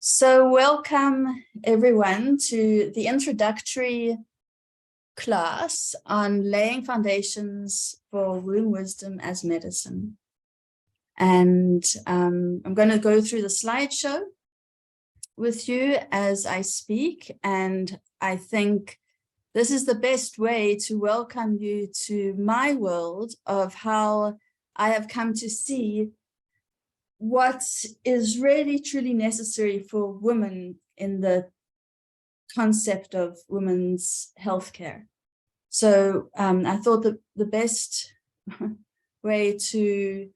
So welcome everyone to the introductory class on laying foundations for womb wisdom as medicine. And I'm going to go through the slideshow with you as I speak. And I think this is the best way to welcome you to my world of how I have come to see what is really truly necessary for women in the concept of women's healthcare. So I thought that the best way to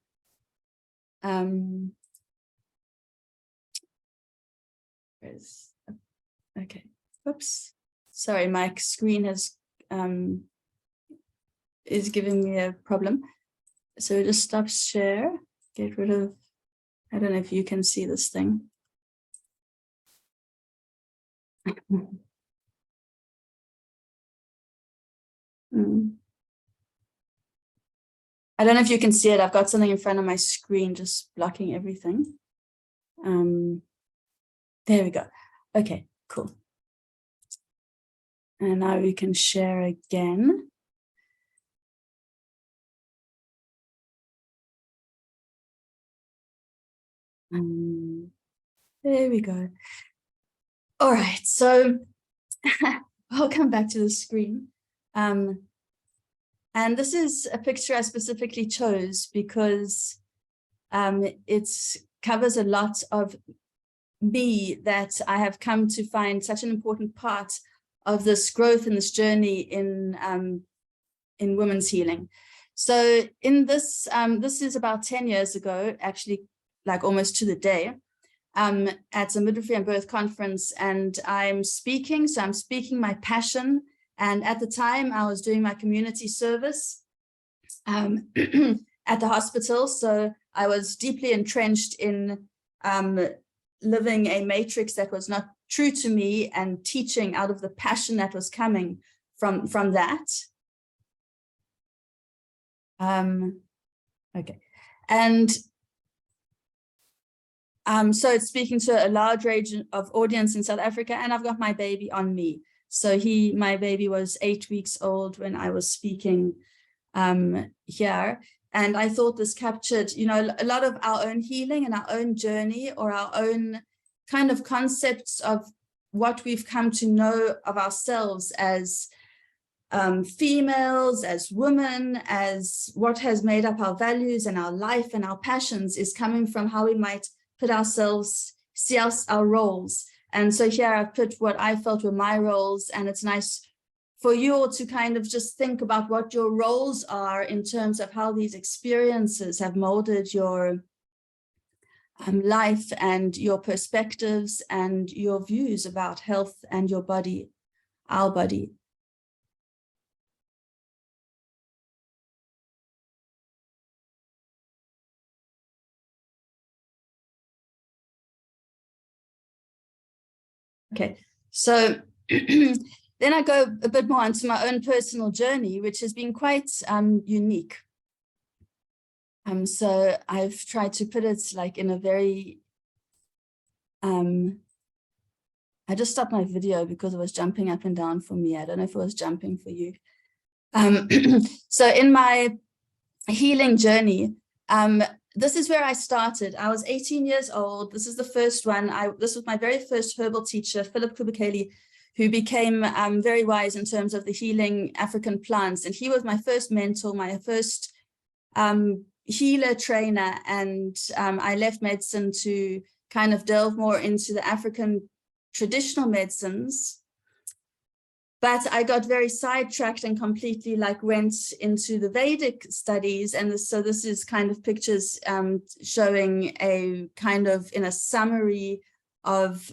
okay, oops, sorry, my screen has is giving me a problem. So just stop share, get rid of, I don't know if you can see this thing. I don't know if you can see it. I've got something in front of my screen just blocking everything. There we go. Okay, cool. And now we can share again. There we go. All right, so I'll come back to the screen. And this is a picture I specifically chose because it covers a lot of me that I have come to find such an important part of this growth and this journey in women's healing. So in this, this is about 10 years ago, actually, like almost to the day, at a midwifery and birth conference, and I'm speaking. So I'm speaking my passion. And at the time, I was doing my community service at the hospital. So I was deeply entrenched in living a matrix that was not true to me and teaching out of the passion that was coming from that. Okay. And so it's speaking to a large range of audience in South Africa, and I've got my baby on me. So my baby was 8 weeks old when I was speaking here. And I thought this captured, you know, a lot of our own healing and our own journey, or our own kind of concepts of what we've come to know of ourselves as females, as women, as what has made up our values and our life and our passions is coming from how we might put ourselves, see our roles. And so here I've put what I felt were my roles, and it's nice for you all to kind of just think about what your roles are in terms of how these experiences have molded your life and your perspectives and your views about health and your body, our body. Okay, so then I go a bit more into my own personal journey, which has been quite unique. So I've tried to put it like in a very, I just stopped my video because it was jumping up and down for me. I don't know if it was jumping for you. So in my healing journey, this is where I started. I was 18 years old. This is the first one. This was my very first herbal teacher, Philip Kubukeli, who became very wise in terms of the healing African plants. And he was my first mentor, my first healer trainer. And I left medicine to kind of delve more into the African traditional medicines. But I got very sidetracked and completely like went into the Vedic studies. And so this is kind of pictures showing a kind of in a summary of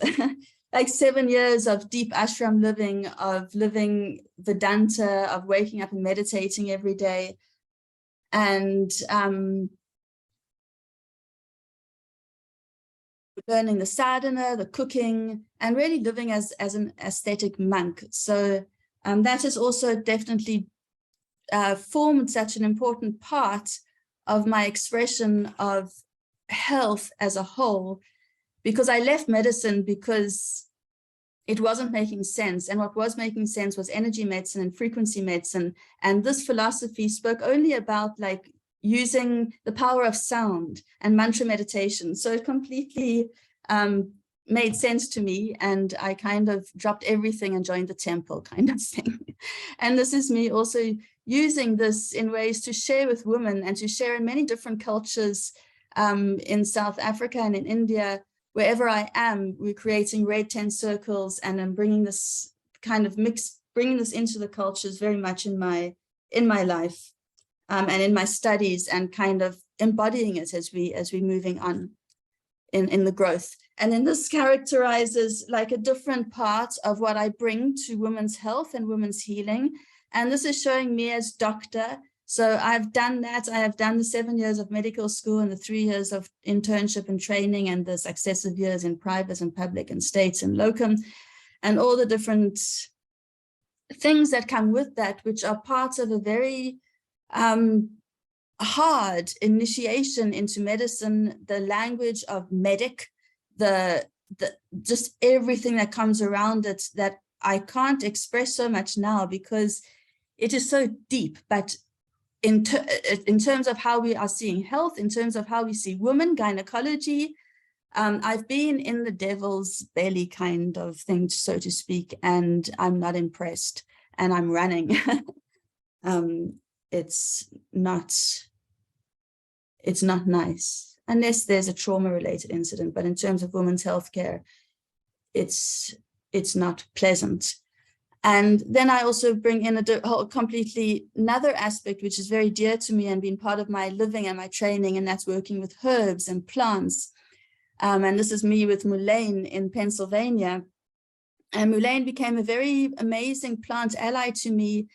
like 7 years of deep ashram living, of living Vedanta, of waking up and meditating every day. And learning the sadhana, the cooking, and really living as an aesthetic monk. So that has also definitely formed such an important part of my expression of health as a whole. because I left medicine because it wasn't making sense. And what was making sense was energy medicine and frequency medicine. And this philosophy spoke only about like using the power of sound and mantra meditation. So it completely made sense to me. And I kind of dropped everything and joined the temple kind of thing. And this is me also using this in ways to share with women and to share in many different cultures in South Africa and in India. Wherever I am, we're creating red 10 circles, and I'm bringing this kind of mix, bringing this into the cultures very much in my life and in my studies, and kind of embodying it as we're moving on in the growth. And then this characterizes like a different part of what I bring to women's health and women's healing. And this is showing me as doctor. So I've done that. I have done the 7 years of medical school and the 3 years of internship and training and the successive years in private and public and states and locum and all the different things that come with that, which are parts of a very hard initiation into medicine, the language of medic, the just everything that comes around it that I can't express so much now because it is so deep. But in terms of how we are seeing health, in terms of how we see women, gynecology, I've been in the devil's belly kind of thing, so to speak, and I'm not impressed, and I'm running. It's not nice, unless there's a trauma-related incident. But in terms of women's healthcare, it's not pleasant. And then I also bring in a whole completely another aspect, which is very dear to me and been part of my living and my training, and that's working with herbs and plants. And this is me with mullein in Pennsylvania. And mullein became a very amazing plant ally to me.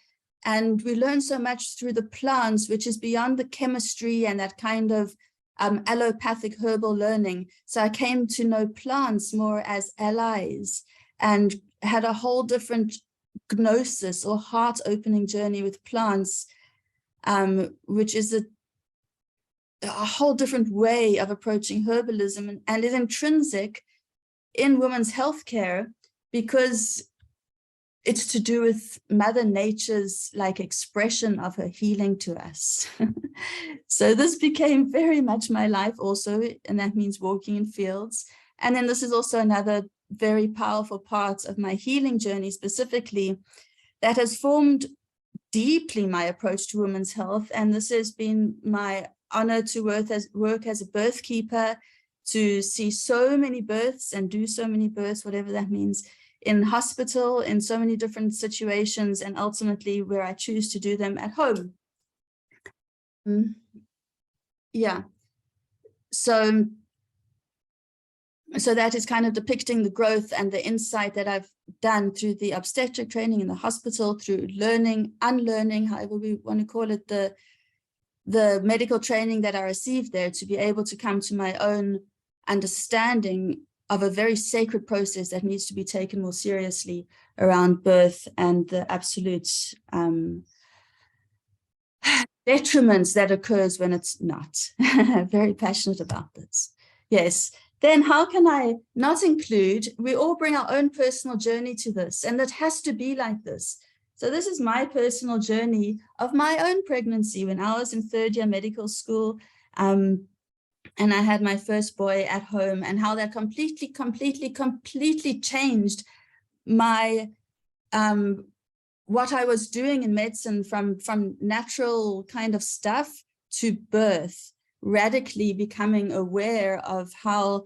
And we learn so much through the plants, which is beyond the chemistry and that kind of allopathic herbal learning. So I came to know plants more as allies and had a whole different gnosis or heart-opening journey with plants, which is a whole different way of approaching herbalism, and is intrinsic in women's healthcare because it's to do with Mother Nature's like expression of her healing to us. So this became very much my life also, and that means walking in fields. And then this is also another very powerful part of my healing journey specifically that has formed deeply my approach to women's health. And this has been my honor to work as a birthkeeper, to see so many births and do so many births, whatever that means, in hospital, in so many different situations, and ultimately where I choose to do them at home. Yeah. So that is kind of depicting the growth and the insight that I've done through the obstetric training in the hospital, through learning, unlearning, however we want to call it, the medical training that I received there, to be able to come to my own understanding of a very sacred process that needs to be taken more seriously around birth and the absolute detriments that occurs when it's not. Very passionate about this. Yes. Then how can I not include, we all bring our own personal journey to this, and that has to be like this. So this is my personal journey of my own pregnancy when I was in third year medical school, and I had my first boy at home, and how that completely changed my, what I was doing in medicine from natural kind of stuff to birth, radically becoming aware of how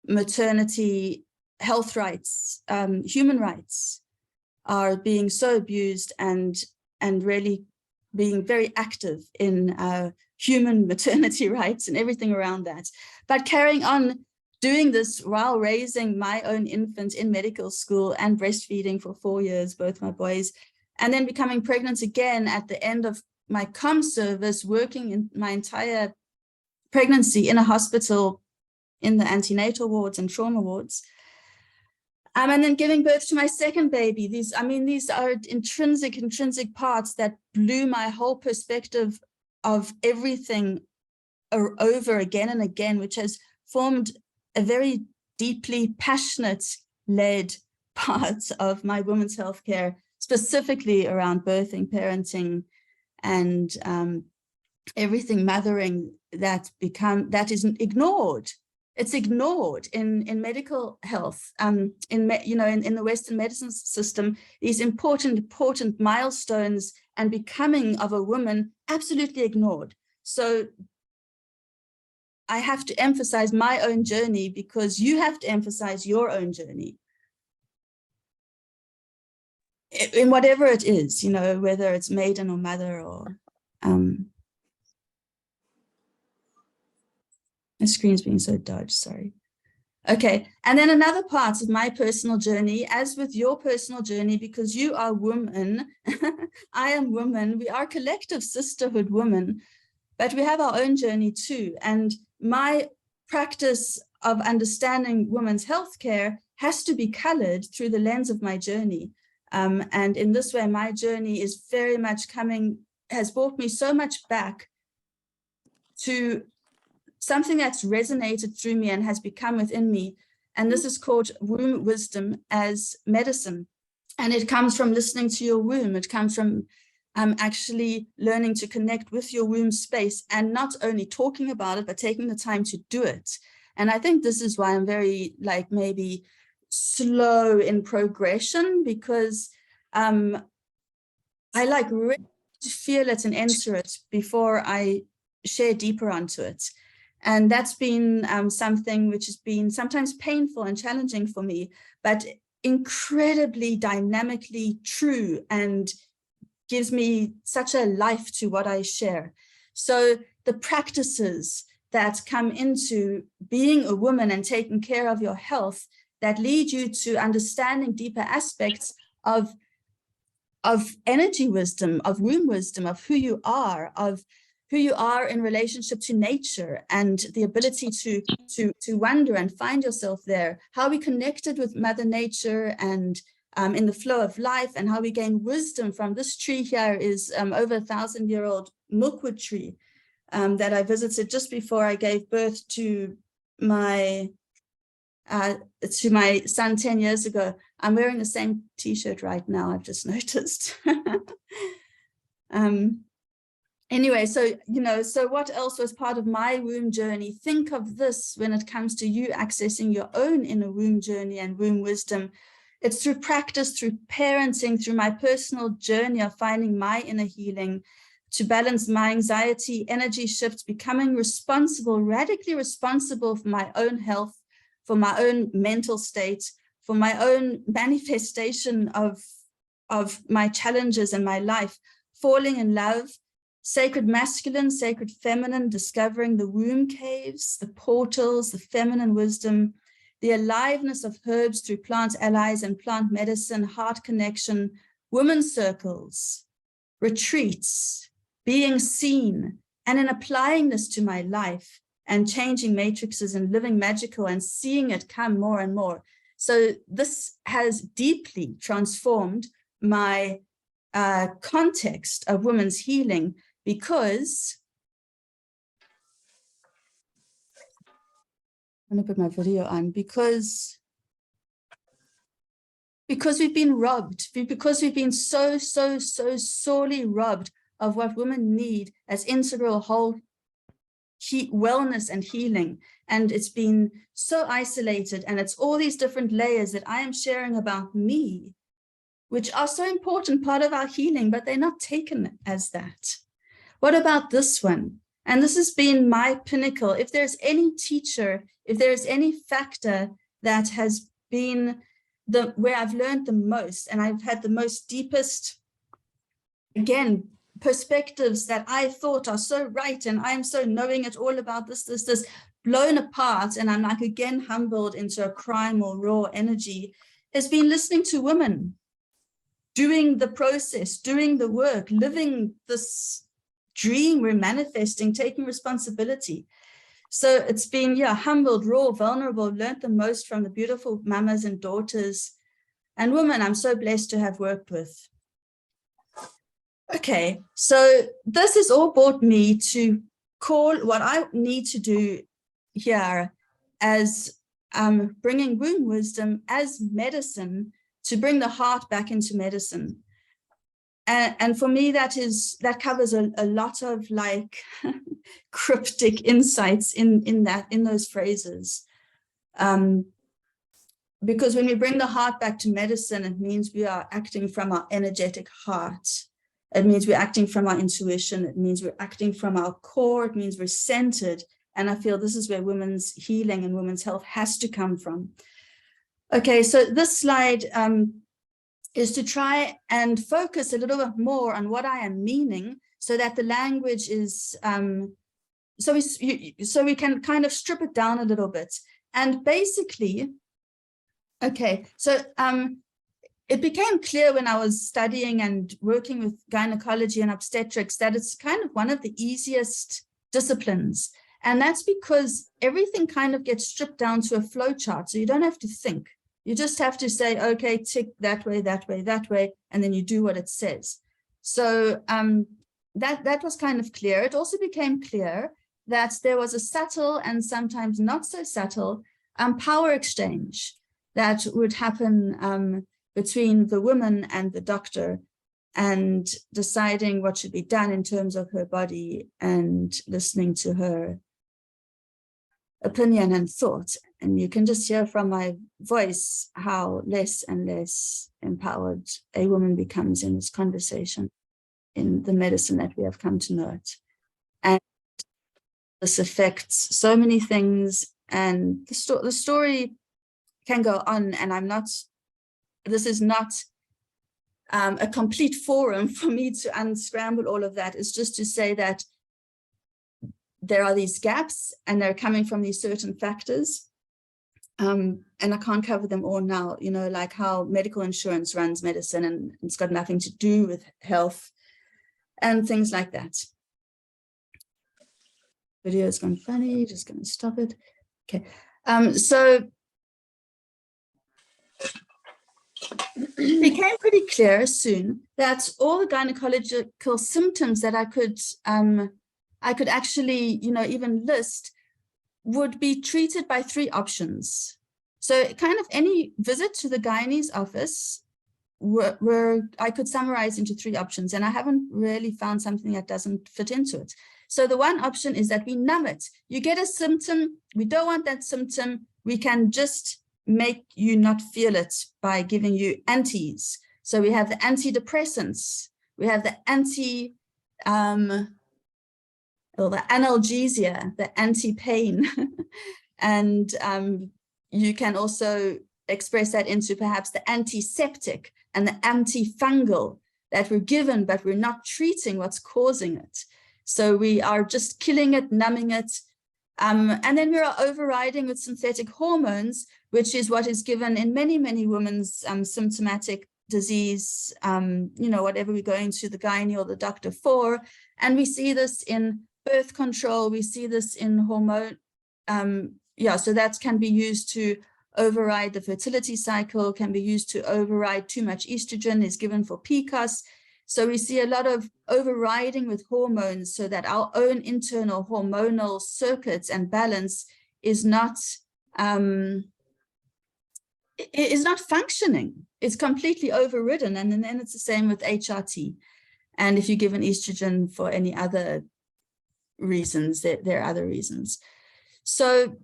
maternity health rights, human rights are being so abused, and really being very active in human maternity rights and everything around that. But carrying on doing this while raising my own infant in medical school and breastfeeding for 4 years, both my boys, and then becoming pregnant again at the end of my comm service, working in my entire pregnancy in a hospital in the antenatal wards and trauma wards. And then giving birth to my second baby. These are intrinsic parts that blew my whole perspective of everything over again and again, which has formed a very deeply passionate led part of my women's healthcare, specifically around birthing, parenting, and everything mothering that isn't ignored. It's ignored in medical health, in the Western medicine system. These important milestones and becoming of a woman absolutely ignored. So I have to emphasize my own journey because you have to emphasize your own journey. In whatever it is, whether it's maiden or mother or the screen's being so dodged, sorry. Okay, and then another part of my personal journey, as with your personal journey, because you are woman, I am woman, we are collective sisterhood women, but we have our own journey too. And my practice of understanding women's healthcare has to be colored through the lens of my journey. And in this way, my journey is very much has brought me so much back to something that's resonated through me and has become within me. And this is called womb wisdom as medicine. And it comes from listening to your womb. It comes from actually learning to connect with your womb space and not only talking about it, but taking the time to do it. And I think this is why I'm very maybe slow in progression, because I really feel it and enter it before I share deeper onto it. And that's been something which has been sometimes painful and challenging for me, but incredibly dynamically true and gives me such a life to what I share. So the practices that come into being a woman and taking care of your health that lead you to understanding deeper aspects of energy wisdom, of womb wisdom, of who you are in relationship to nature, and the ability to wonder and find yourself there, how we connected with Mother Nature and in the flow of life, and how we gain wisdom from this tree here is over 1,000-year-old milkwood tree that I visited just before I gave birth to my son 10 years ago. I'm wearing the same t-shirt right now, I've just noticed. Anyway, so what else was part of my womb journey? Think of this when it comes to you accessing your own inner womb journey and womb wisdom. It's through practice, through parenting, through my personal journey of finding my inner healing, to balance my anxiety, energy shifts, becoming responsible, radically responsible for my own health, for my own mental state, for my own manifestation of my challenges in my life, falling in love, sacred masculine, sacred feminine, discovering the womb caves, the portals, the feminine wisdom, the aliveness of herbs through plant allies and plant medicine, heart connection, women's circles, retreats, being seen, and in applying this to my life and changing matrices and living magical and seeing it come more and more. So this has deeply transformed my context of women's healing, because I'm going to put my video on, because we've been robbed, because we've been so sorely robbed of what women need as integral whole wellness and healing. And it's been so isolated, and it's all these different layers that I am sharing about me, which are so important part of our healing, but they're not taken as that. What about this one? And this has been my pinnacle. If there's any teacher, if there's any factor that has been where I've learned the most, and I've had the most deepest, again, perspectives that I thought are so right, and I'm so knowing it all about this, blown apart, and I'm like again humbled into a crime or raw energy, has been listening to women, doing the process, doing the work, living this dream we're manifesting, taking responsibility. So it's been, humbled, raw, vulnerable, learned the most from the beautiful mamas and daughters and women I'm so blessed to have worked with. Okay, so this has all brought me to call what I need to do here as bringing womb wisdom as medicine to bring the heart back into medicine. And for me, that covers a lot of like cryptic insights in those phrases. Because when we bring the heart back to medicine, it means we are acting from our energetic heart. It means we're acting from our intuition. It means we're acting from our core. It means we're centered. And I feel this is where women's healing and women's health has to come from. Okay, so this slide is to try and focus a little bit more on what I am meaning, so that the language is, so we can kind of strip it down a little bit. And basically, okay, so it became clear when I was studying and working with gynecology and obstetrics that it's kind of one of the easiest disciplines. And that's because everything kind of gets stripped down to a flow chart. So you don't have to think. You just have to say, okay, tick that way, that way, that way, and then you do what it says. So that was kind of clear. It also became clear that there was a subtle and sometimes not so subtle power exchange that would happen between the woman and the doctor, and deciding what should be done in terms of her body and listening to her opinion and thought. And you can just hear from my voice how less and less empowered a woman becomes in this conversation, in the medicine that we have come to know it. And this affects so many things, and the story can go on, and this is not a complete forum for me to unscramble all of that. It's just to say that there are these gaps, and they're coming from these certain factors. And I can't cover them all now, you know, like how medical insurance runs medicine, and it's got nothing to do with health and things like that. Video has gone funny, just going to stop it. Okay, so it became pretty clear soon that all the gynecological symptoms that I could actually, you know, even list would be treated by 3 options. So kind of any visit to the gynae's office where I could summarize into 3 options, and I haven't really found something that doesn't fit into it. So the one option is that we numb it. You get a symptom, we don't want that symptom, we can just make you not feel it by giving you antis. So we have the antidepressants, we have the the analgesia, the anti-pain. And you can also express that into perhaps the antiseptic and the antifungal that we're given, but we're not treating what's causing it. So we are just killing it, numbing it. And then we are overriding with synthetic hormones, which is what is given in many, many women's symptomatic disease, you know, whatever we're going to the gynae or the doctor for. And we see this in birth control, we see this in hormone, so that can be used to override the fertility cycle, can be used to override too much estrogen, is given for PCOS. So we see a lot of overriding with hormones so that our own internal hormonal circuits and balance is not functioning. It's completely overridden. And then it's the same with HRT. And if you're given estrogen for any other reasons, there are other reasons. So,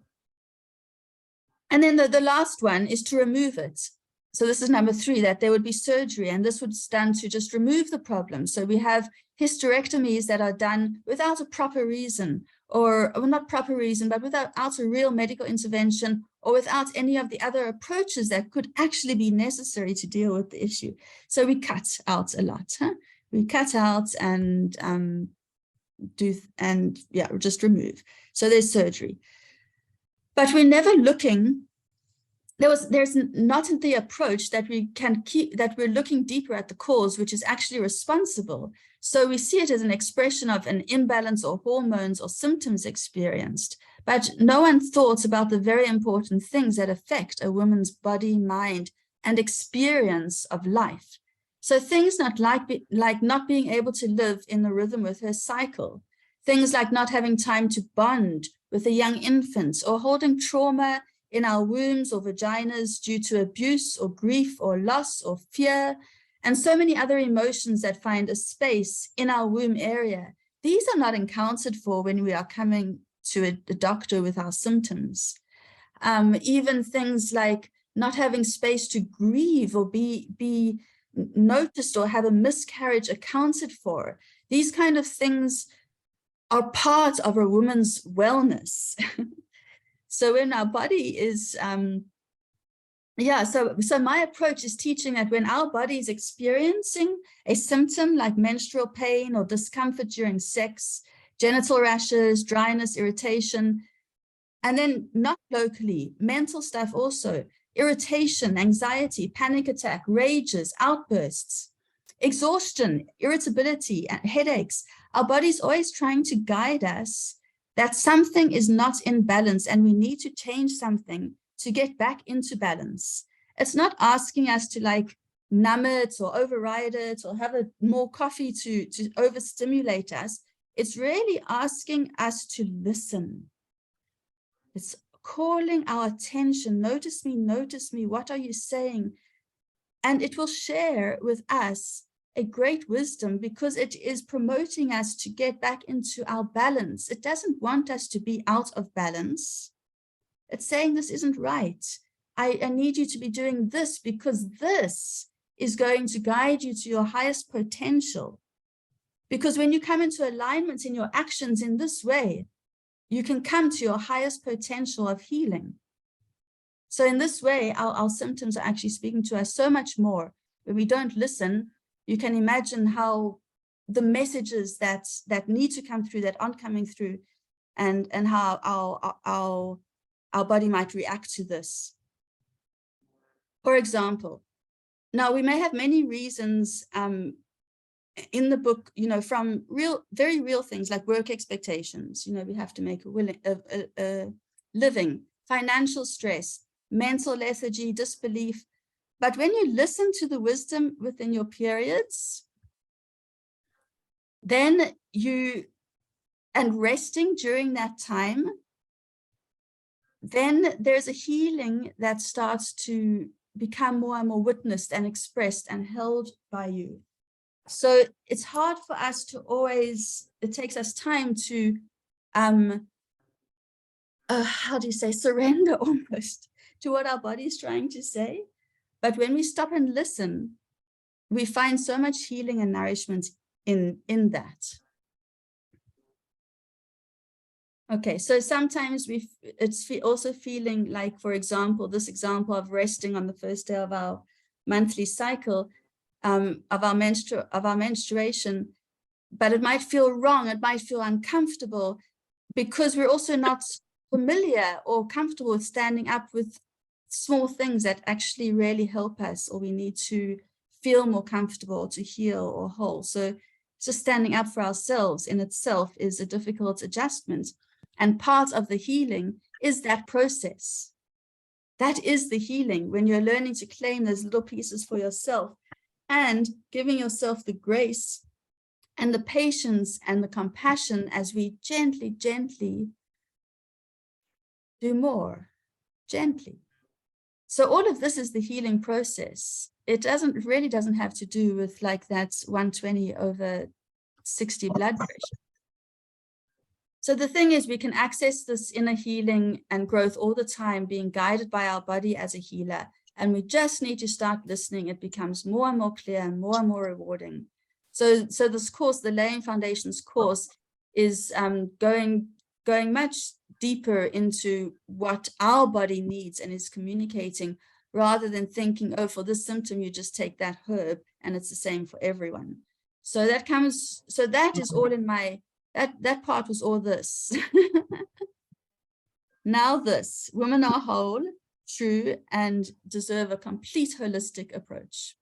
and then the last one is to remove it. So this is number 3, that there would be surgery, and this would stand to just remove the problem. So we have hysterectomies that are done without a proper reason, or not proper reason, but without a real medical intervention, or without any of the other approaches that could actually be necessary to deal with the issue. So we cut out a lot. We cut out and just remove. So there's surgery. But we're never looking, there's not the approach that we can keep, that we're looking deeper at the cause, which is actually responsible. So we see it as an expression of an imbalance or hormones or symptoms experienced, but no one thought about the very important things that affect a woman's body, mind, and experience of life. So things like not being able to live in the rhythm with her cycle, things like not having time to bond with a young infant, or holding trauma in our wombs or vaginas due to abuse or grief or loss or fear, and so many other emotions that find a space in our womb area. These are not accounted for when we are coming to a doctor with our symptoms. Even things like not having space to grieve or be noticed or have a miscarriage accounted for. These kind of things are part of a woman's wellness. So when our body is, so my approach is teaching that when our body is experiencing a symptom like menstrual pain or discomfort during sex, genital rashes, dryness, irritation, and then not locally, mental stuff also, irritation, anxiety, panic attack, rages, outbursts, exhaustion, irritability, and headaches. Our body's always trying to guide us that something is not in balance and we need to change something to get back into balance. It's not asking us to like numb it or override it or have more coffee to overstimulate us. It's really asking us to listen. It's calling our attention. Notice me, what are you saying? And it will share with us a great wisdom because it is promoting us to get back into our balance. It doesn't want us to be out of balance. It's saying this isn't right. I need you to be doing this because this is going to guide you to your highest potential. Because when you come into alignment in your actions in this way, you can come to your highest potential of healing. So in this way, our symptoms are actually speaking to us so much more. When we don't listen, you can imagine how the messages that need to come through that aren't coming through, and how our body might react to this. For example, now we may have many reasons in the book, from very real things like work expectations. We have to make a living, financial stress, mental lethargy, disbelief. But when you listen to the wisdom within your periods, then and resting during that time, then there's a healing that starts to become more and more witnessed and expressed and held by you. So it's hard for us to always, it takes us time to, surrender almost to what our body is trying to say. But when we stop and listen, we find so much healing and nourishment in that. Okay, so sometimes it's also feeling like, for example, this example of resting on the first day of our monthly cycle, of our menstruation, but it might feel wrong, it might feel uncomfortable because we're also not familiar or comfortable with standing up with small things that actually really help us, or we need to feel more comfortable to heal or whole. So just standing up for ourselves in itself is a difficult adjustment. And part of the healing is that process. That is the healing, when you're learning to claim those little pieces for yourself and giving yourself the grace and the patience and the compassion as we gently do more, gently. So all of this is the healing process. It really doesn't have to do with like that 120/60 blood pressure. So the thing is, we can access this inner healing and growth all the time, being guided by our body as a healer. And we just need to start listening. It becomes more and more clear and more rewarding. So this course, the Laying Foundations course, is going much deeper into what our body needs and is communicating, rather than thinking, oh, for this symptom, you just take that herb and it's the same for everyone. So that is all in my, that part was all this. Now this, women are whole, true, and deserve a complete holistic approach.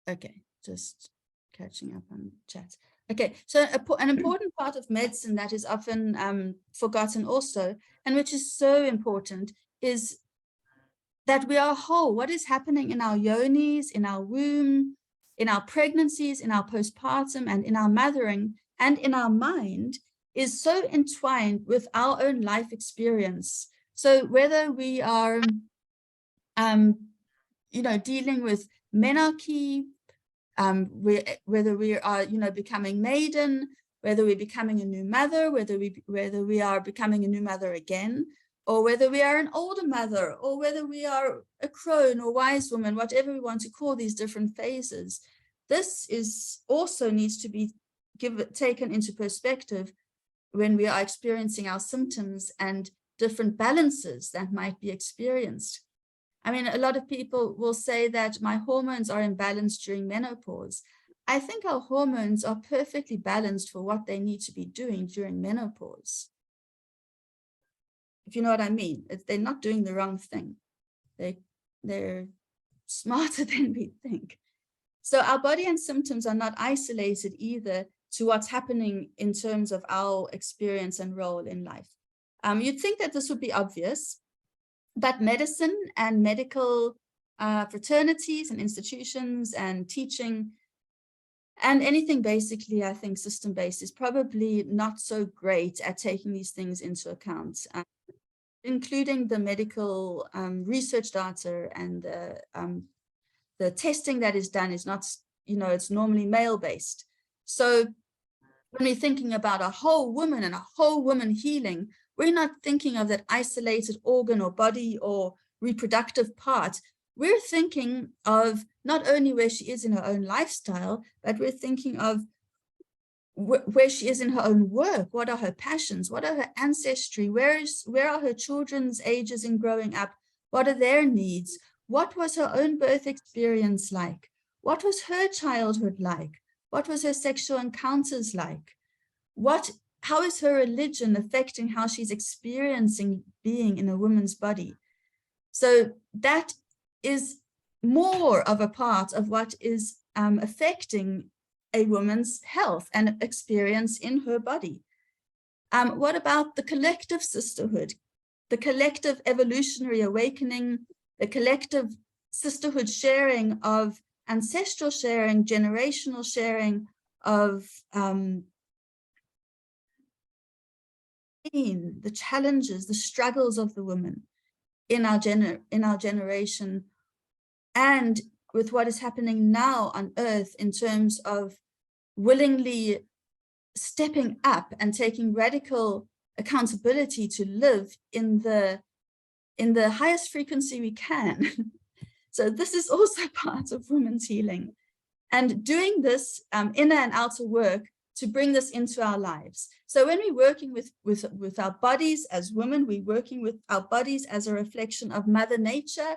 Okay, just catching up on chat. Okay, so an important part of medicine that is often forgotten also, and which is so important, is that we are whole. What is happening in our yonis, in our womb, in our pregnancies, in our postpartum, and in our mothering, and in our mind is so entwined with our own life experience. So whether we are, dealing with menarche, whether we are, becoming maiden, whether we're becoming a new mother, whether we are becoming a new mother again, or whether we are an older mother, or whether we are a crone or wise woman, whatever we want to call these different phases. This is also needs to be taken into perspective when we are experiencing our symptoms and different balances that might be experienced. I mean, a lot of people will say that my hormones are imbalanced during menopause. I think our hormones are perfectly balanced for what they need to be doing during menopause. If you know what I mean, they're not doing the wrong thing. They're smarter than we think. So our body and symptoms are not isolated either to what's happening in terms of our experience and role in life. You'd think that this would be obvious, but medicine and medical fraternities and institutions and teaching and anything basically, I think, system-based is probably not so great at taking these things into account, including the medical research data and the testing that is done is not, it's normally male-based. So when we're thinking about a whole woman and a whole woman healing, we're not thinking of that isolated organ or body or reproductive part. We're thinking of not only where she is in her own lifestyle, but we're thinking of where she is in her own work. What are her passions? What are her ancestry? Where are her children's ages in growing up? What are their needs? What was her own birth experience like? What was her childhood like? What was her sexual encounters like? How is her religion affecting how she's experiencing being in a woman's body? So that is more of a part of what is affecting a woman's health and experience in her body. What about the collective sisterhood, the collective evolutionary awakening, the collective sisterhood sharing of ancestral sharing, generational sharing of the challenges, the struggles of the women in our generation, and with what is happening now on Earth in terms of willingly stepping up and taking radical accountability to live in the highest frequency we can. So this is also part of women's healing, and doing this inner and outer work to bring this into our lives. So when we're working with our bodies as women, we're working with our bodies as a reflection of Mother Nature,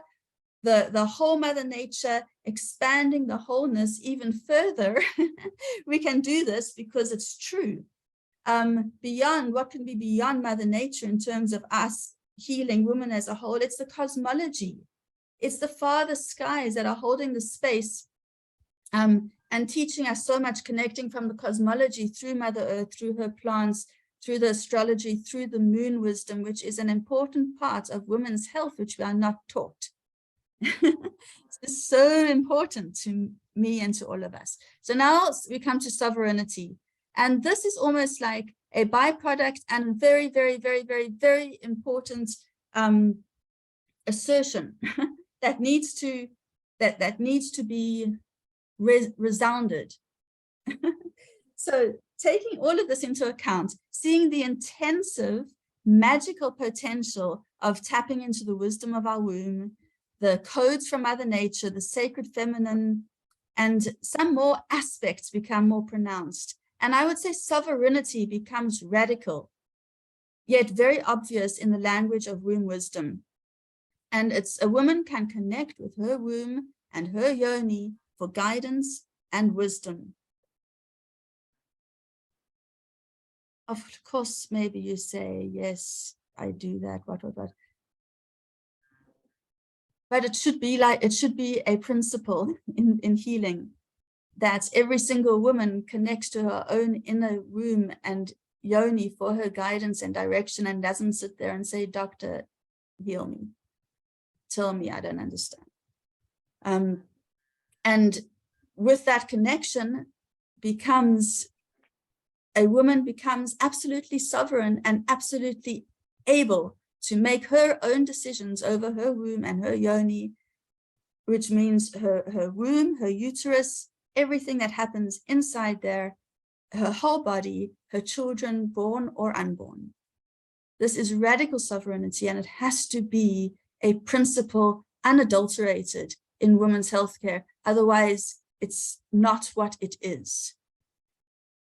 the whole Mother Nature, expanding the wholeness even further. We can do this because it's true. Beyond what can be beyond Mother Nature in terms of us healing women as a whole, it's the cosmology. It's the farther skies that are holding the space and teaching us so much, connecting from the cosmology through Mother Earth, through her plants, through the astrology, through the moon wisdom, which is an important part of women's health, which we are not taught. It's so important to me and to all of us. So now we come to sovereignty. And this is almost like a byproduct and very, very, very, very, very important assertion that needs to be resounded. So taking all of this into account, seeing the intensive magical potential of tapping into the wisdom of our womb, the codes from Mother Nature, the sacred feminine, and some more aspects become more pronounced. And I would say sovereignty becomes radical, yet very obvious in the language of womb wisdom. And it's a woman can connect with her womb and her yoni for guidance and wisdom. Of course, maybe you say, yes, I do that, what. But it should be a principle in healing, that every single woman connects to her own inner womb and yoni for her guidance and direction, and doesn't sit there and say, doctor, heal me, tell me, I don't understand. And with that connection becomes a woman becomes absolutely sovereign and absolutely able to make her own decisions over her womb and her yoni, which means her womb, her uterus, everything that happens inside there, her whole body, her children, born or unborn. This is radical sovereignty, and it has to be a principle unadulterated in women's healthcare. Otherwise, it's not what it is.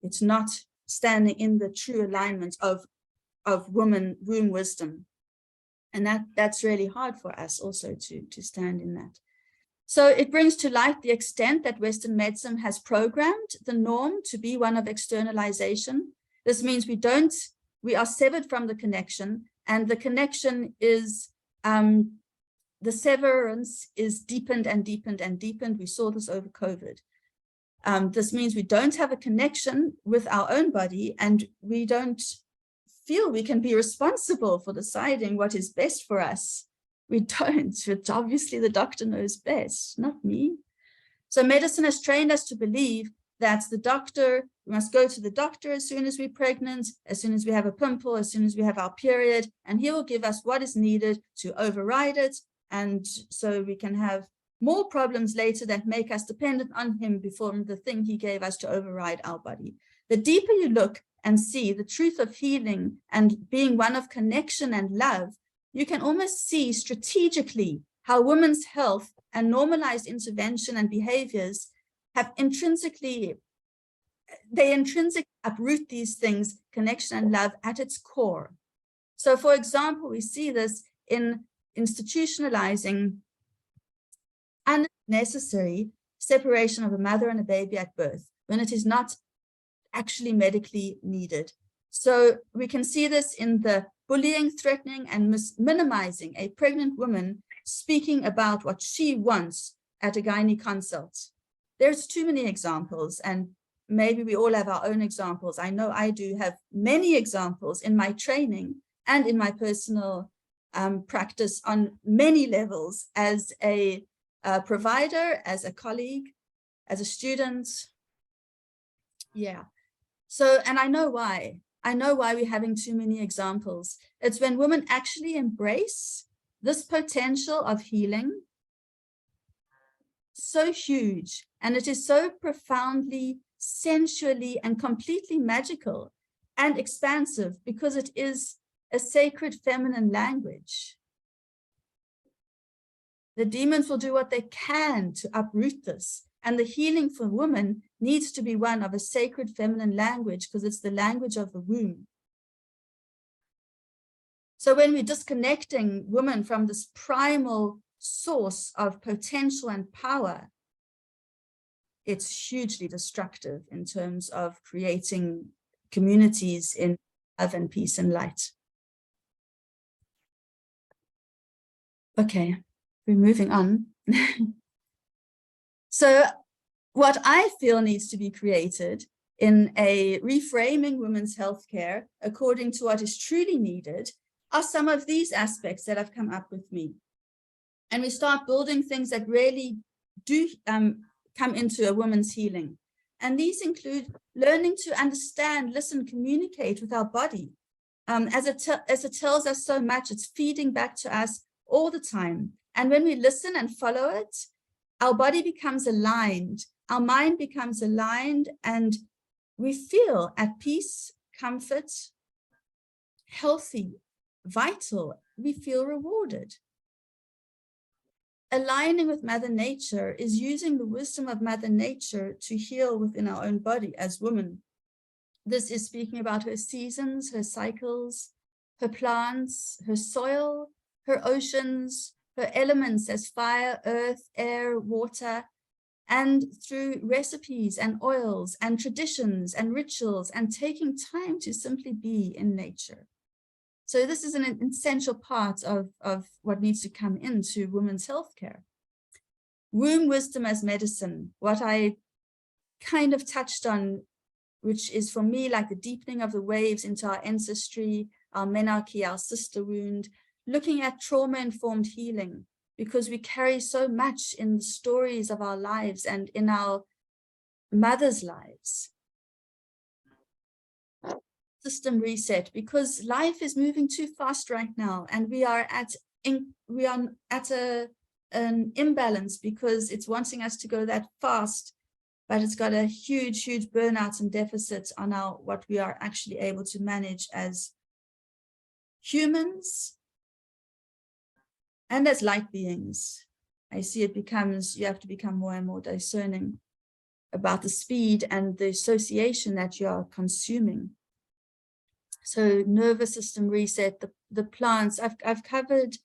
It's not standing in the true alignment of woman womb wisdom. And that's really hard for us also to stand in that. So it brings to light the extent that Western medicine has programmed the norm to be one of externalization. This means we are severed from the connection, and the connection is, the severance is deepened and deepened and deepened. We saw this over COVID. This means we don't have a connection with our own body, and we don't feel we can be responsible for deciding what is best for us. We don't. But obviously, the doctor knows best, not me. So medicine has trained us to believe that we must go to the doctor as soon as we're pregnant, as soon as we have a pimple, as soon as we have our period, and he will give us what is needed to override it. And so we can have more problems later that make us dependent on him before the thing he gave us to override our body. The deeper you look and see the truth of healing and being one of connection and love, you can almost see strategically how women's health and normalized intervention and behaviors have intrinsically uproot these things, connection and love, at its core. So, for example, we see this in institutionalizing unnecessary separation of a mother and a baby at birth when it is not actually medically needed. So we can see this in the bullying, threatening, and minimizing a pregnant woman speaking about what she wants at a gynae consult. There's too many examples, and maybe we all have our own examples. I know I do have many examples in my training and in my personal practice on many levels, as a provider, as a colleague, as a student. Yeah. So, and I know why. I know why we're having too many examples. It's when women actually embrace this potential of healing, so huge, and it is so profoundly, sensually, and completely magical and expansive, because it is a sacred feminine language. The demons will do what they can to uproot this. And the healing for women needs to be one of a sacred feminine language, because it's the language of the womb. So when we're disconnecting women from this primal source of potential and power, it's hugely destructive in terms of creating communities in love and peace and light. Okay, we're moving on. So what I feel needs to be created in a reframing women's healthcare according to what is truly needed are some of these aspects that have come up with me. And we start building things that really do come into a woman's healing. And these include learning to understand, listen, communicate with our body. As it tells us so much, it's feeding back to us all the time. And when we listen and follow it, our body becomes aligned, our mind becomes aligned, and we feel at peace, comfort, healthy, vital. We feel rewarded. Aligning with Mother Nature is using the wisdom of Mother Nature to heal within our own body as women. This is speaking about her seasons, her cycles, her plants, her soil, her oceans, her elements as fire, earth, air, water, and through recipes and oils and traditions and rituals, and taking time to simply be in nature. So this is an essential part of what needs to come into women's healthcare. Womb wisdom as medicine, what I kind of touched on, which is for me like the deepening of the waves into our ancestry, our menarche, our sister wound, looking at trauma-informed healing, because we carry so much in the stories of our lives and in our mothers' lives. system reset, because life is moving too fast right now, and we are at an imbalance because it's wanting us to go that fast, but it's got a huge burnout and deficit on what we are actually able to manage as humans and as light beings. I see it becomes, you have to become more and more discerning about the speed and the association that you are consuming. So nervous system reset, the plants, I've covered.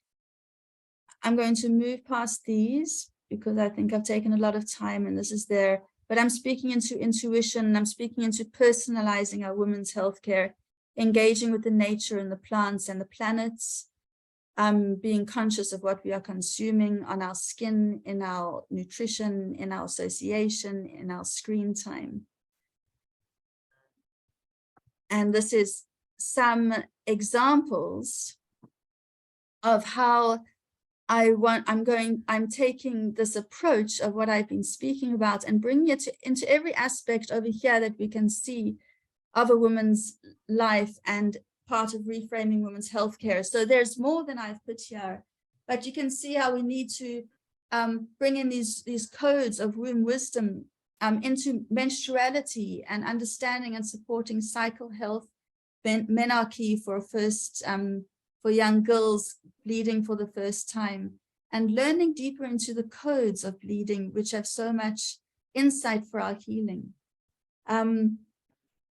I'm going to move past these because I think I've taken a lot of time and this is there, but I'm speaking into intuition, I'm speaking into personalizing our women's healthcare, engaging with the nature and the plants and the planets, being conscious of what we are consuming on our skin, in our nutrition, in our association, in our screen time. And this is some examples of how I'm taking this approach of what I've been speaking about and bringing it into every aspect over here that we can see of a woman's life and part of reframing women's healthcare. So there's more than I've put here, but you can see how we need to bring in these codes of womb wisdom into menstruality and understanding and supporting cycle health, menarche for for young girls bleeding for the first time, and learning deeper into the codes of bleeding, which have so much insight for our healing.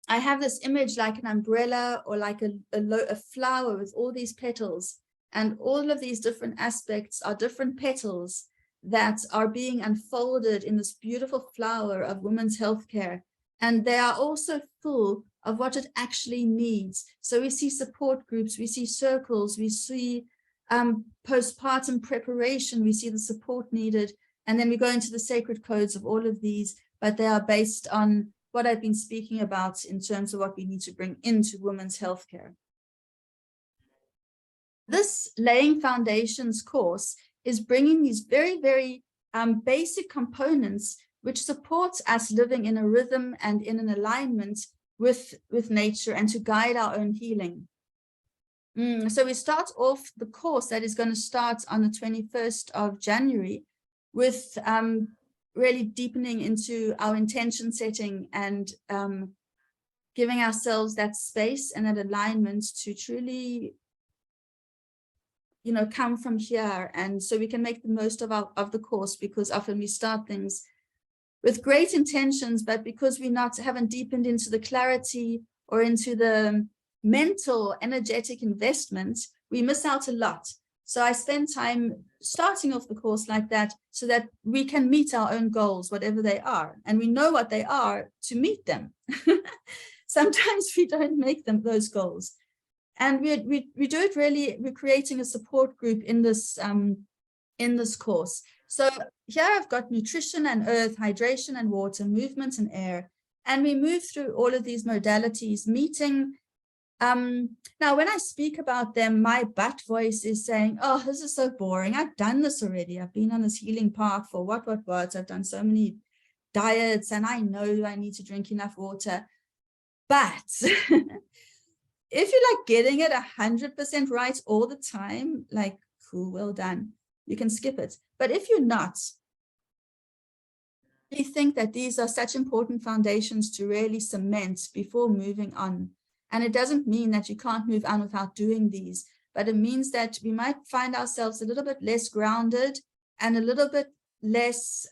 I have this image like an umbrella or like a flower with all these petals, and all of these different aspects are different petals that are being unfolded in this beautiful flower of women's healthcare. And they are also full of what it actually needs. So we see support groups, we see circles, we see postpartum preparation, we see the support needed, and then we go into the sacred codes of all of these, but they are based on what I've been speaking about in terms of what we need to bring into women's healthcare. This Laying Foundations course is bringing these very basic components which supports us living in a rhythm and in an alignment with nature and to guide our own healing. So we start off the course that is going to start on the 21st of January with really deepening into our intention setting and giving ourselves that space and that alignment to truly, come from here. And so we can make the most of the course, because often we start things with great intentions, but because we haven't deepened into the clarity or into the mental, energetic investment, we miss out a lot. So I spend time starting off the course like that so that we can meet our own goals, whatever they are, and we know what they are to meet them. Sometimes we don't make those goals. And we do it really, we're creating a support group in this course. So here I've got nutrition and earth, hydration and water, movement and air. And we move through all of these modalities, meeting. Now, when I speak about them, my butt voice is saying, oh, this is so boring. I've done this already. I've been on this healing path for what. I've done so many diets and I know I need to drink enough water. But if you're like getting it 100% right all the time, like, cool, well done. You can skip it. But if you're not, you think that these are such important foundations to really cement before moving on. And it doesn't mean that you can't move on without doing these, but it means that we might find ourselves a little bit less grounded and a little bit less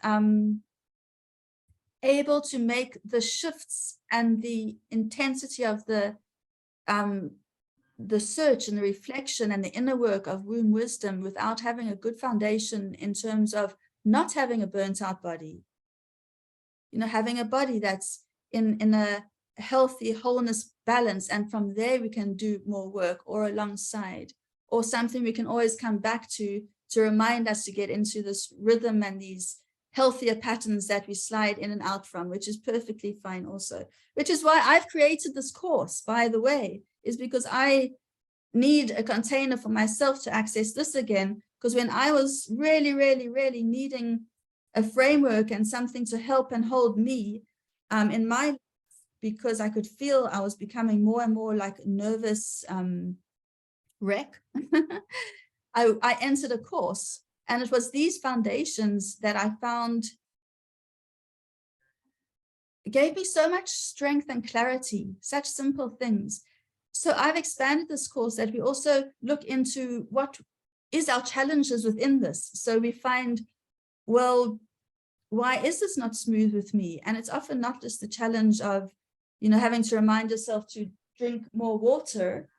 able to make the shifts and the intensity of the search and the reflection and the inner work of womb wisdom without having a good foundation in terms of not having a burnt out body, having a body that's in a healthy wholeness balance, and from there we can do more work or alongside, or something we can always come back to remind us to get into this rhythm and these healthier patterns that we slide in and out from, which is perfectly fine also, which is why I've created this course, by the way, is because I need a container for myself to access this again, because when I was really needing a framework and something to help and hold me in my because I could feel I was becoming more and more like a nervous wreck, I entered a course, and it was these foundations that I found gave me so much strength and clarity, such simple things. So I've expanded this course that we also look into what is our challenges within this. So we find, well, why is this not smooth with me? And it's often not just the challenge of, you know, having to remind yourself to drink more water,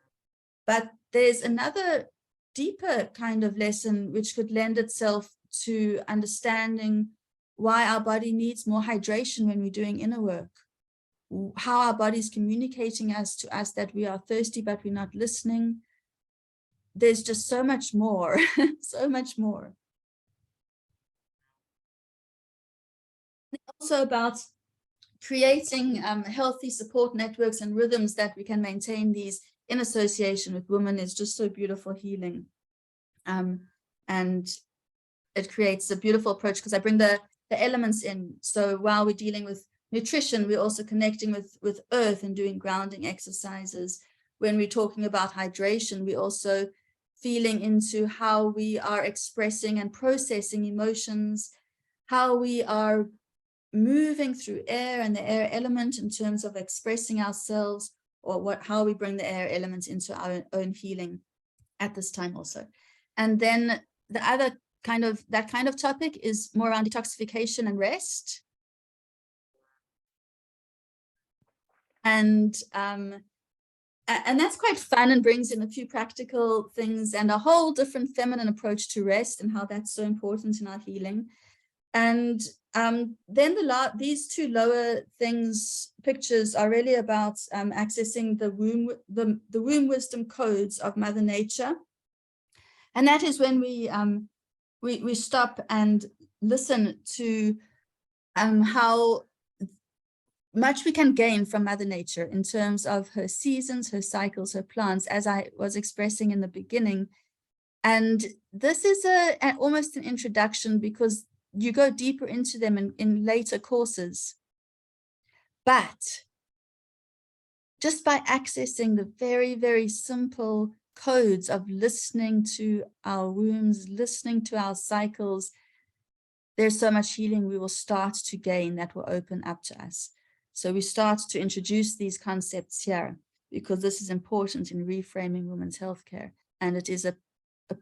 but there's another deeper kind of lesson which could lend itself to understanding why our body needs more hydration when we're doing inner work, how our body's communicating to us that we are thirsty, but we're not listening. There's just so much more, so much more. Also about creating healthy support networks and rhythms that we can maintain these in association with women is just so beautiful healing. And it creates a beautiful approach because I bring the elements in. So while we're dealing with nutrition, we're also connecting with earth and doing grounding exercises. When we're talking about hydration, we're also feeling into how we are expressing and processing emotions, how we are moving through air and the air element in terms of expressing ourselves, or how we bring the air element into our own healing at this time also. And then the other that kind of topic is more around detoxification and rest. And that's quite fun and brings in a few practical things and a whole different feminine approach to rest and how that's so important in our healing. And then these two lower pictures are really about accessing the womb wisdom codes of Mother Nature. And that is when we stop and listen to how much we can gain from Mother Nature in terms of her seasons, her cycles, her plants, as I was expressing in the beginning. And this is almost an introduction because you go deeper into them in later courses. But just by accessing the very, very simple codes of listening to our wombs, listening to our cycles, there's so much healing we will start to gain that will open up to us. So we start to introduce these concepts here because this is important in reframing women's healthcare, and it is a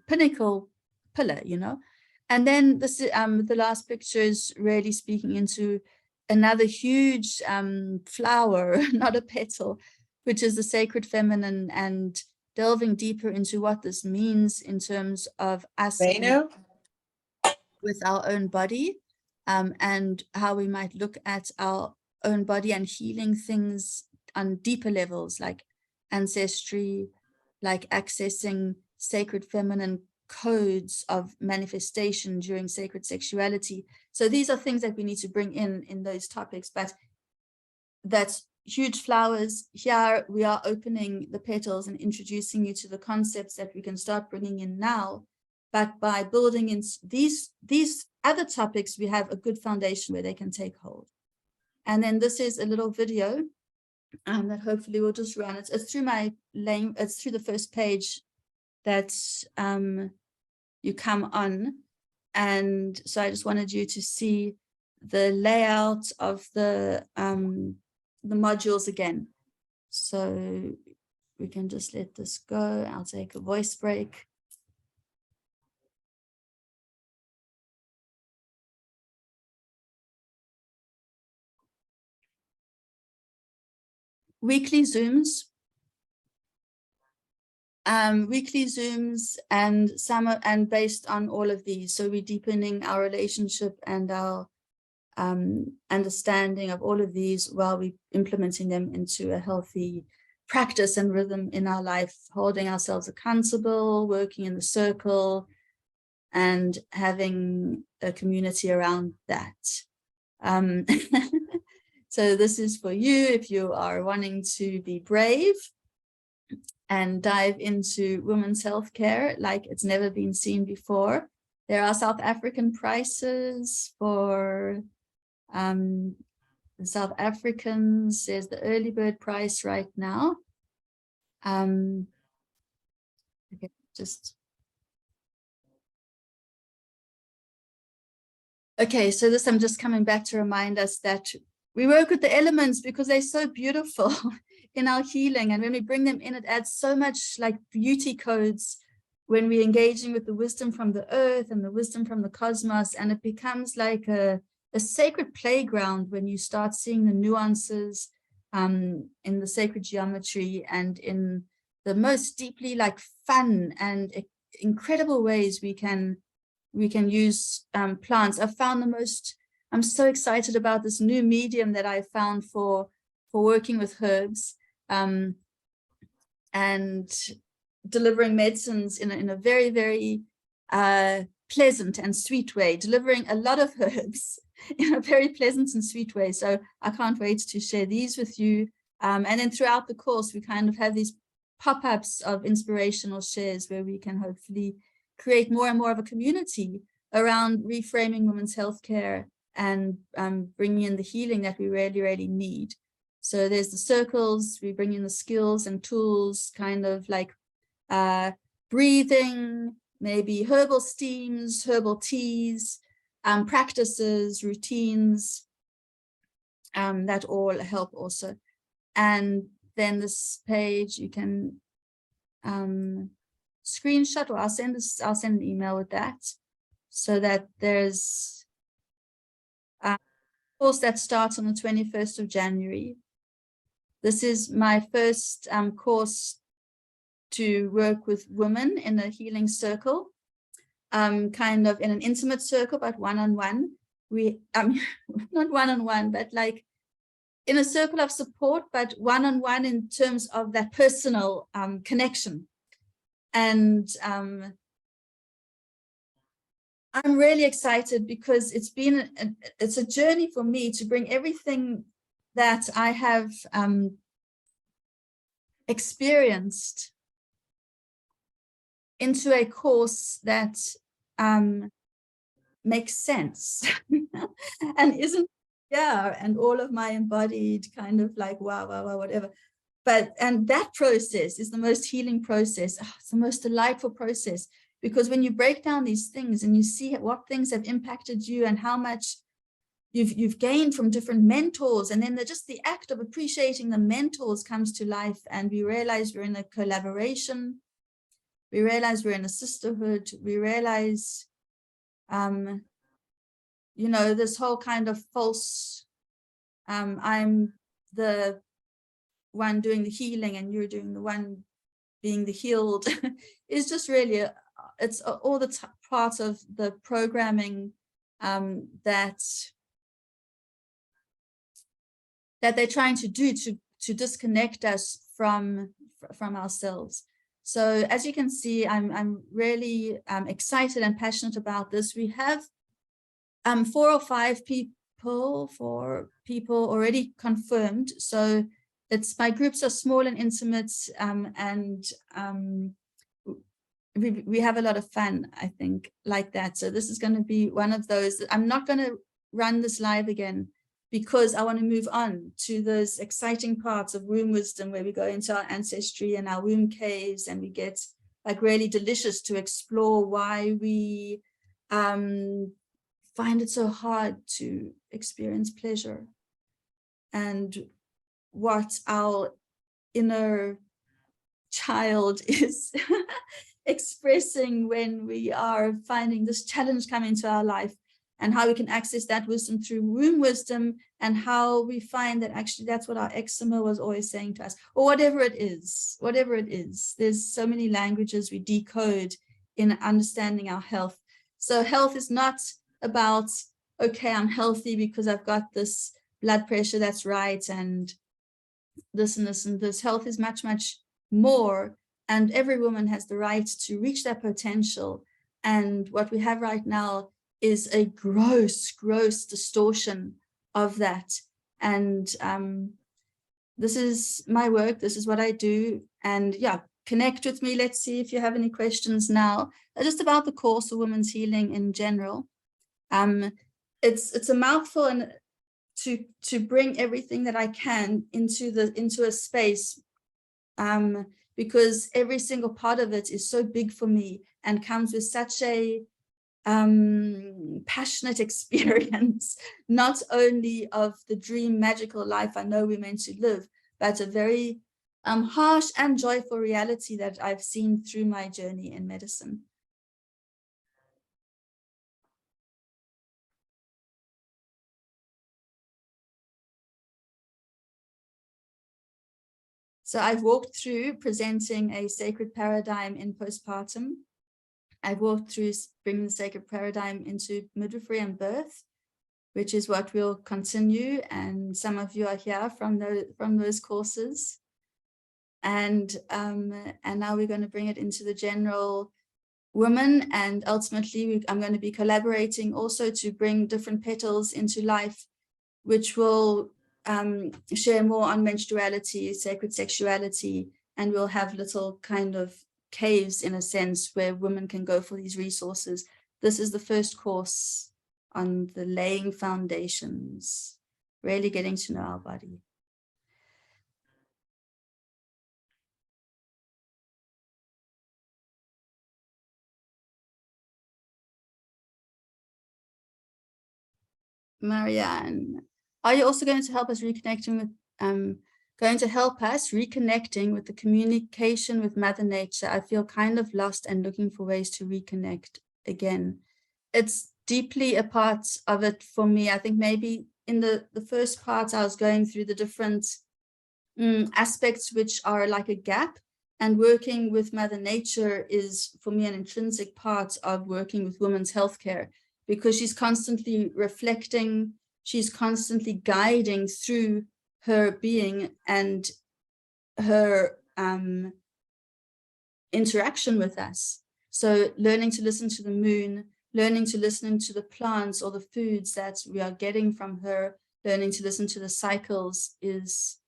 pinnacle pillar, you know. And then this, the last picture is really speaking into another huge flower, not a petal, which is the sacred feminine, and delving deeper into what this means in terms of us with our own body, and how we might look at our own body and healing things on deeper levels, like ancestry, like accessing sacred feminine codes of manifestation during sacred sexuality. So these are things that we need to bring in those topics, but that's huge flowers. Here we are opening the petals and introducing you to the concepts that we can start bringing in now. But by building in these other topics, we have a good foundation where they can take hold. And then this is a little video that hopefully will just run. It's through my lane. It's through the first page that you come on. And so I just wanted you to see the layout of the modules again. So we can just let this go. I'll take a voice break. Weekly Zooms. Weekly Zooms and based on all of these. So we're deepening our relationship and our understanding of all of these while we're implementing them into a healthy practice and rhythm in our life, holding ourselves accountable, working in the circle, and having a community around that. So this is for you if you are wanting to be brave and dive into women's healthcare like it's never been seen before. There are South African prices for the South Africans, there's the early bird price right now. Okay, just. Okay, so this I'm just coming back to remind us that we work with the elements because they're so beautiful in our healing. And when we bring them in, it adds so much like beauty codes when we're engaging with the wisdom from the earth and the wisdom from the cosmos. And it becomes like a sacred playground when you start seeing the nuances in the sacred geometry and in the most deeply like fun and incredible ways we can use plants. I've found I'm so excited about this new medium that I found for working with herbs and delivering medicines in a very, very pleasant and sweet way, delivering a lot of herbs in a very pleasant and sweet way. So I can't wait to share these with you. And then throughout the course, we kind of have these pop-ups of inspirational shares where we can hopefully create more and more of a community around reframing women's healthcare and bringing in the healing that we really, really need. So there's the circles, we bring in the skills and tools, kind of like breathing, maybe herbal steams, herbal teas, practices, routines, that all help also. And then this page you can screenshot, or I'll send an email with that, so that there's a course that starts on the 21st of January. This is my first course to work with women in a healing circle, kind of in an intimate circle, but one-on-one. Not one-on-one, but like in a circle of support, but one-on-one in terms of that personal connection. And I'm really excited because it's a journey for me to bring everything that I have experienced into a course that makes sense and isn't, and all of my embodied kind of like, wow, whatever. And that process is the most healing process. It's the most delightful process, because when you break down these things and you see what things have impacted you and how much you've gained from different mentors, and then just the act of appreciating the mentors comes to life, and we realize we're in a collaboration, we realize we're in a sisterhood, we realize, this whole kind of false, I'm the one doing the healing and you're doing the one being the healed, is just really, it's all the part of the programming that they're trying to do to disconnect us from ourselves. So as you can see, I'm really excited and passionate about this. We have 4 or 5 people already confirmed. So my groups are small and intimate, and we have a lot of fun, I think, like that. So this is going to be one of those. I'm not going to run this live again because I want to move on to those exciting parts of womb wisdom where we go into our ancestry and our womb caves, and we get like really delicious to explore why we find it so hard to experience pleasure, and what our inner child is expressing when we are finding this challenge come into our life, and how we can access that wisdom through womb wisdom, and how we find that actually that's what our eczema was always saying to us, or whatever it is. There's so many languages we decode in understanding our health. So health is not about, okay, I'm healthy because I've got this blood pressure that's right, and this and this and this. Health is much, much more, and every woman has the right to reach their potential. And what we have right now is a gross distortion of that. And this is my work, this is what I do. And connect with me. Let's see if you have any questions now, just about the course of women's healing in general. It's a mouthful and to bring everything that I can into a space, because every single part of it is so big for me and comes with such a passionate experience, not only of the dream magical life I know we're meant to live, but a very harsh and joyful reality that I've seen through my journey in medicine. So I've walked through presenting a sacred paradigm in postpartum. I've walked through bringing the sacred paradigm into midwifery and birth, which is what we'll continue. And some of you are here from those courses. And now we're going to bring it into the general woman. And ultimately, I'm going to be collaborating also to bring different petals into life, which will share more on menstruality, sacred sexuality, and we'll have little kind of caves in a sense where women can go for these resources. This is the first course on the laying foundations, really getting to know our body. Marianne, are you also going to help us reconnecting with reconnecting with the communication with Mother Nature? I feel kind of lost and looking for ways to reconnect again. It's deeply a part of it for me. I think maybe in the first part, I was going through the different aspects which are like a gap, and working with Mother Nature is for me an intrinsic part of working with women's healthcare, because she's constantly reflecting, she's constantly guiding through her being and her interaction with us. So learning to listen to the moon, learning to listen to the plants or the foods that we are getting from her, learning to listen to the cycles is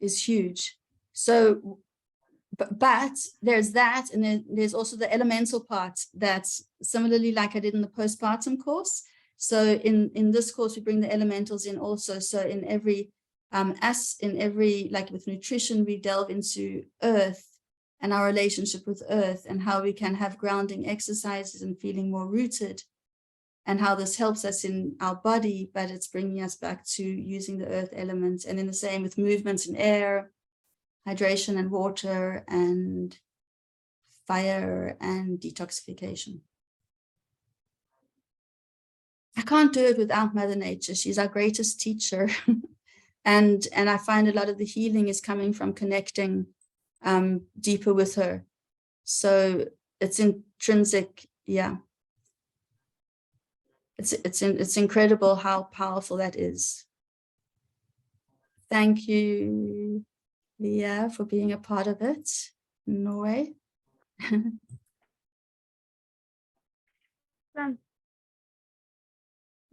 huge. So but there's that, and then there's also the elemental part that's similarly like I did in the postpartum course. So in this course, we bring the elementals in also. So in every like with nutrition, we delve into earth and our relationship with earth and how we can have grounding exercises and feeling more rooted, and how this helps us in our body, but it's bringing us back to using the earth element. And then the same with movements in air, hydration and water and fire and detoxification. I can't do it without Mother Nature. She's our greatest teacher. and I find a lot of the healing is coming from connecting deeper with her. So it's intrinsic, yeah. It's incredible how powerful that is. Thank you, Leah, for being a part of it. Norway.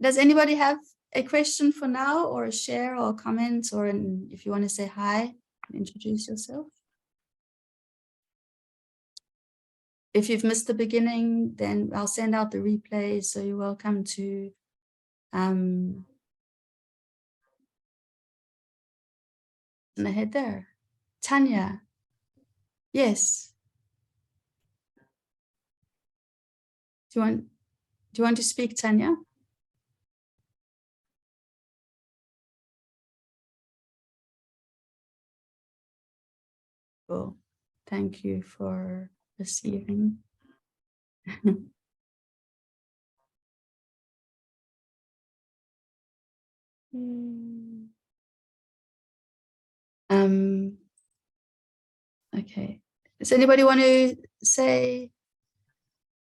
Does anybody have a question for now, or a share or a comment, or if you want to say hi, introduce yourself? If you've missed the beginning, then I'll send out the replay, so you're welcome to and ahead there. Tanya. Yes. Do you want to speak, Tanya? Cool. Thank you for receiving. Okay. Does anybody want to say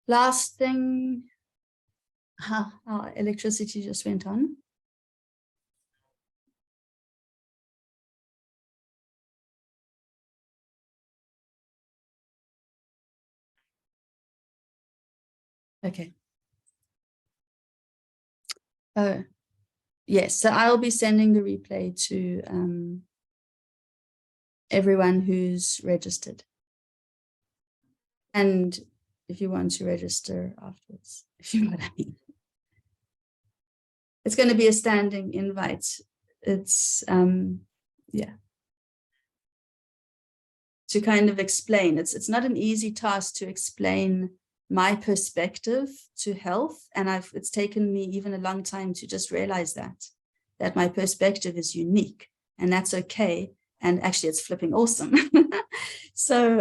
last thing? Our electricity just went on. Okay. Oh, yes. So I'll be sending the replay to everyone who's registered. And if you want to register afterwards, if you know what I mean. It's going to be a standing invite. It's, yeah. To kind of explain, it's not an easy task to explain my perspective to health. And it's taken me even a long time to just realize that my perspective is unique, and that's okay. And actually it's flipping awesome. So,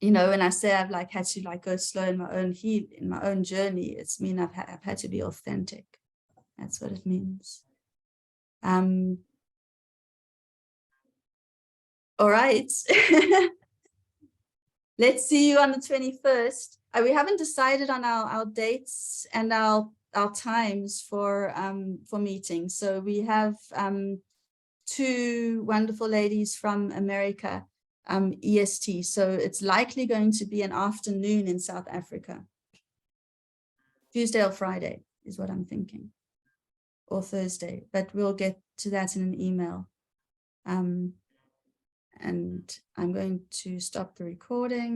you know, when I say I've like had to like go slow in my own journey, it's mean I've had to be authentic. That's what it means. All right. Let's see you on the 21st. We haven't decided on our dates and our times for meetings. So we have two wonderful ladies from America, EST. So it's likely going to be an afternoon in South Africa. Tuesday or Friday is what I'm thinking, or Thursday, but we'll get to that in an email. And I'm going to stop the recording.